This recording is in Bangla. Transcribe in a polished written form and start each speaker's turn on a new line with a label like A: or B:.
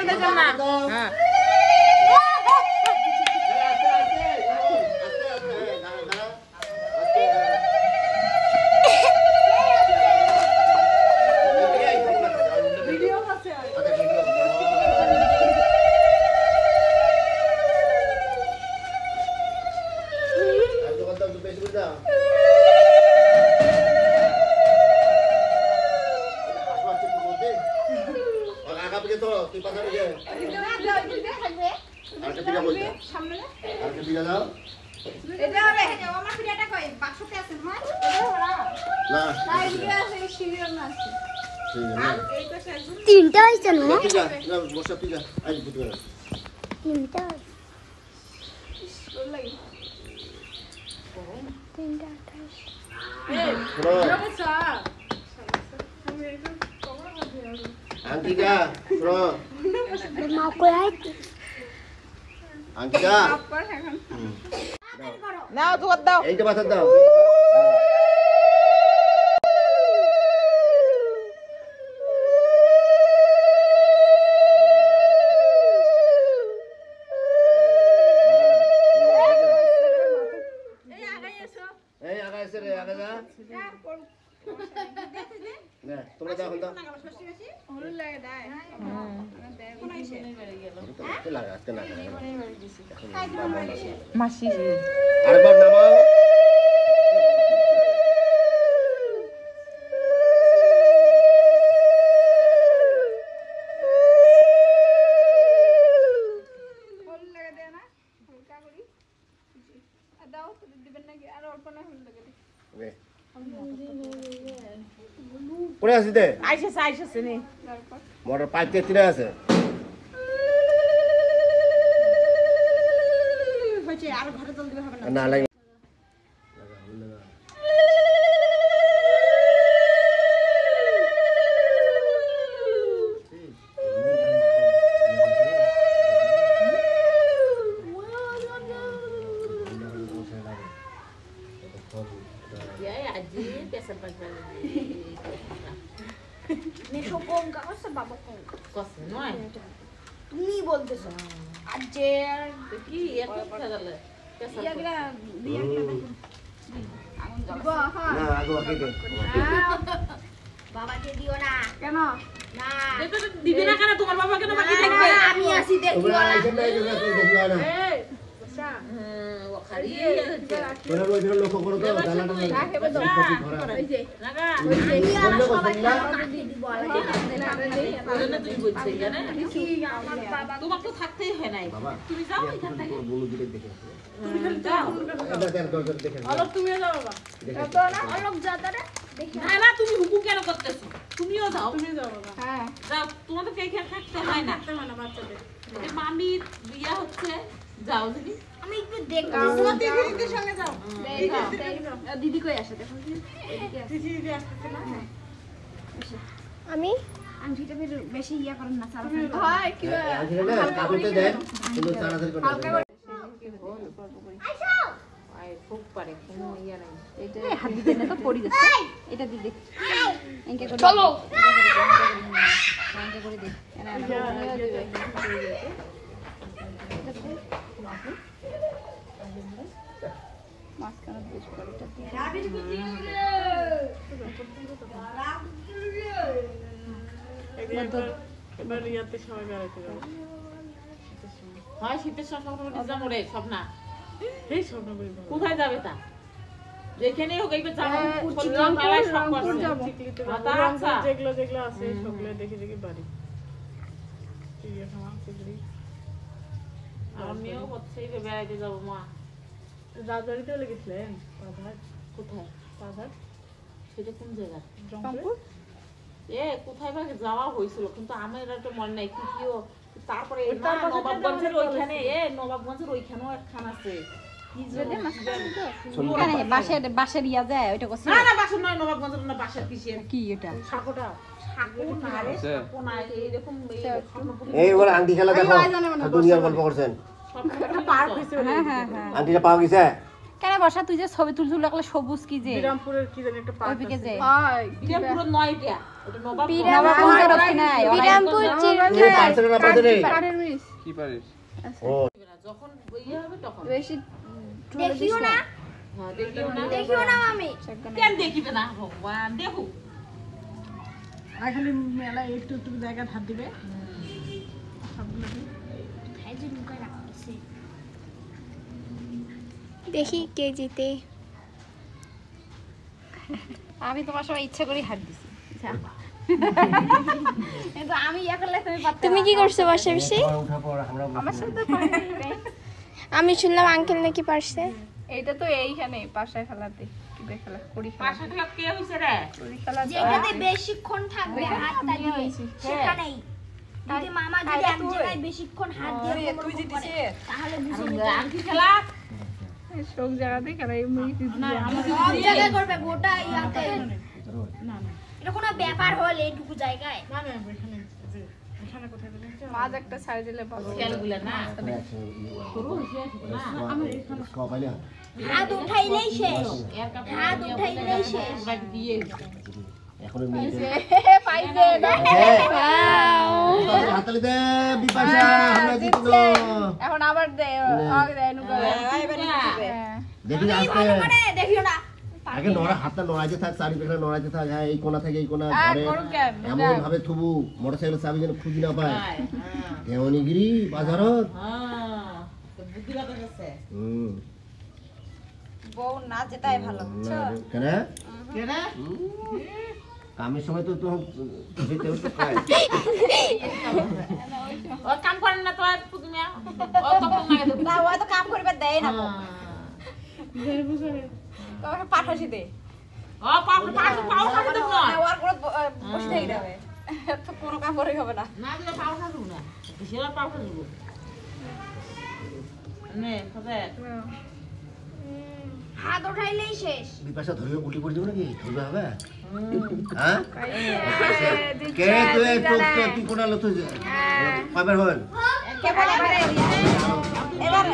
A: না হ্যাঁ
B: তিনটা হয়েছে না
A: নাও জোর দাও
C: এইটা বাতা দাও তোমরা যাও দাও হলুদ লাগে দাও কোন আইছে লাগা
A: মাসি
C: আরেকবার নামাও হলুদ লাগে দেয় না হালকা করি দাও দিবেন নাকি আর অল্প না হলুদ লাগে ওকে পড়ে আসি দে
A: আইসে নে
C: মোটর পাইতে তিনে আছে
B: হয়েছে আর ঘরে জল দিবে হবে না
C: না লাগে
B: তুমি বলতেছো আর যে
A: কি এত কথা গেলে
B: ইয়াগরা আগুন জ্বলবে
C: না আগো আগে দে
B: বাবাকে দিও না কেন না
A: দিবি না কেন তোমার বাবা কেন বাকি থাকবে
B: আমি আসি দেখিও না
C: তোমরা আইছেন না এই জায়গা তুই দেখিও না
B: এই বসা
A: ও খালি
C: তোরা ওই দিকে লক্ষ্য করো তো জানাটা না
B: রাখবে তো ওই যে
A: লাগা
B: ওই যে
C: বন্ধ করছেন না
B: দিব
A: ওজন্য তুই বলছিস জানে
B: কি আমার বাবা
A: তোমার তো থাকতেই হয় নাই
C: বাবা
A: তুমি যাও এখান থেকে
C: বলু দিকে দেখে
A: তুমি যাও
C: এটা দেন দরকার দেখে
A: অলক তুমিও যাও বাবা
B: তো না অলক যা তারে দেখি
A: না না তুমি হুকু কেন করতেছো তুমিও যাও
B: বাবা হ্যাঁ
A: যাও তোমাদের এখানে থাকতে হয় না
B: বাচ্চাদের
A: এই মামির বিয়া হচ্ছে যাও দিদি
B: আমি একটু দেখব দিদির সঙ্গে যাও দেখো দিদি কই আসে দেখো এদিকে আসে দিদি আসছে না আমি আংটিটা বেশি ইয়া করেন না সারা হয় কি
C: আজকে না কাপড়তে দেন কিন্তু তাড়াতাড়ি করে
B: হালকা করে আইসো
A: আই খুব পারে কোনো ইয়া নাই
B: এটা হাত দিতে না তো পড়ি যাচ্ছে এটা দিদি এনকে করে চলো এনকে করে দে মাস্কারা বেশ পড়টা রাবির কুচি
D: এবার ইয়াতে সবাই বেড়াতে যাবো
A: হয় শীতের সময় যাবো রে সব না
D: এই স্বপ্ন করি
A: কোথায় যাবে তা যেখানেই হোক এইবার যাবো
D: রংপুর যাবো যেগুলো যেগুলো আছে সবগুলো দেখে দেখে বাড়ি চিড়িয়াখানা চিড়ি
A: আমিও সেই বেড়াইতে যাবো মা
D: রাজবাড়িতে লেগেছিলেন পাহাড়
A: কোথায়
D: পাহাড়
A: সেটা কোন জায়গা
D: রংপুর
A: কোথায় বা যাওয়া হয়েছিল কিন্তু আমার একটা মনে নাই কি কিও তারপরে নবাবগঞ্জের ওইখানে নবাবগঞ্জের ওইখানেও একখান আছে
B: বাসের ইয়া যায় ওইটা কইছি
A: না না বাসের নয় নবাবগঞ্জের না বাসের কিসের
B: কি এটা
A: সাকোটা সাকো না রে সাকো না এরকম
C: এই বলে আংটি খেলা দেখো দুনিয়ার গল্প করছেন
D: পার্ক হইছে
B: হ্যাঁ হ্যাঁ হ্যাঁ
C: আংটিটা পাওয়া গেছে
B: কেন বসা তুই যে ছবি তুলছু লাগলে সবুজ কি যে
D: বিরামপুরের কি জানি একটা পার্ক
B: ওইদিকে
D: আছে
B: যে
C: হয়
A: বিরামপুর নয়টা ওটা নবাব
B: নবাবগঞ্জের ওখানে
E: বিরামপুর
F: এই পার্সেল না পাশে রে
C: কাঠের ব্রিজ
G: কি পারিস
F: ও
A: যখন ইয়ে হবে তখন
C: বেশি
E: দেখিও না
A: হ্যাঁ দেখিও না
E: দেখিও না আমি
A: কেন দেখিবে না ভগবান দেখো
D: খালি মেলা একটু একটু জায়গা ধার দিবে
E: এই যে লুকায় রাখছে দেখি কে জিতে
B: আমি তোমার সবাই ইচ্ছা করে হাত দিছি কিন্তু আমি ইয়া করলে তুমি পারতে
E: তুমি কি করছো বসে বসে
F: উঠা পড় আমরা
B: আমার সাথে তো পারি নাই।
E: আমি শুনলাম আঙ্কেল নাকি পারছে
C: এইটা তো এইখানে পাশায় ফেলাতে কি বে খেলা করি খেলা
A: পাশে থেকে কে হইছে রে
C: করি খেলা
E: যেটাতে বেশিক্ষণ থাকবে হাতটা দিয়ে সেখানেই যদি মামা যদি এক জায়গায় বেশিক্ষণ হাত দিয়ে তুই জিতেছিস তাহলে বুঝে নিতে
A: আংটি খেলা
C: সব জায়গাতে খেলা এমনি
A: না আমাদের
E: সব জায়গায় করবে গোটা ইয়াতে এটা কোনো ব্যাপার হল এইটুকু জায়গায়
C: মাঝ একটা ছাড় দিলে পাবো
A: খেলগুলা না শুরু হইছে না
F: কপালে
E: হাত উঠাইলেই শেষ
A: এর কাছে
E: হাত উঠাইলেই শেষ
A: আমরা দিয়ে
F: এখন মিনিটে
C: পাইছে
F: হাততালি দে বিপাশা আমরা জিতলো
C: এখন আবার দে আগে দে নুকা
F: দেখি আজকে
E: মানে দেখিও না
F: আগে নড়া হাতটা নড়াইতে থাক চারি পেছনে নড়াইতে থাক হ্যাঁ এই কোণা থেকে এই কোণা ঘরে
C: করুক কেন?
F: এমন ভাবে থুবু মোটরসাইকেল চাবি যেন খুঁজি না পায় দেওয়ানিগিরি বাজারত
A: হ্যাঁ বুদ্ধি কথা আছে
B: বউ না যেটাই ভালো
F: কেন
A: কেন
F: কামের সময় তো যেতে হতো প্রায়
A: ও কাম করেন না তো আর তুমি ও তো কোন লাগে দেব
B: না ও তো কাম করবে দেয় না তো পাঠাসি দে
A: ও পাও পাও খাবে দেব না
B: ওর করে বসে থেকে যাবে তো কোনো কাম করে হবে না
A: না দিলে পাও খাবে না সেরা পাও খাবে নে খাবে
E: হাত উঠাইলেই শেষ
F: বিপাশা ধরে উল্টি করে দেবো নাকি ধরবে হবে হ্যাঁ কে তুই চোখ কি কোনা লতো কয়বার হবেন
B: কে বলে এবারে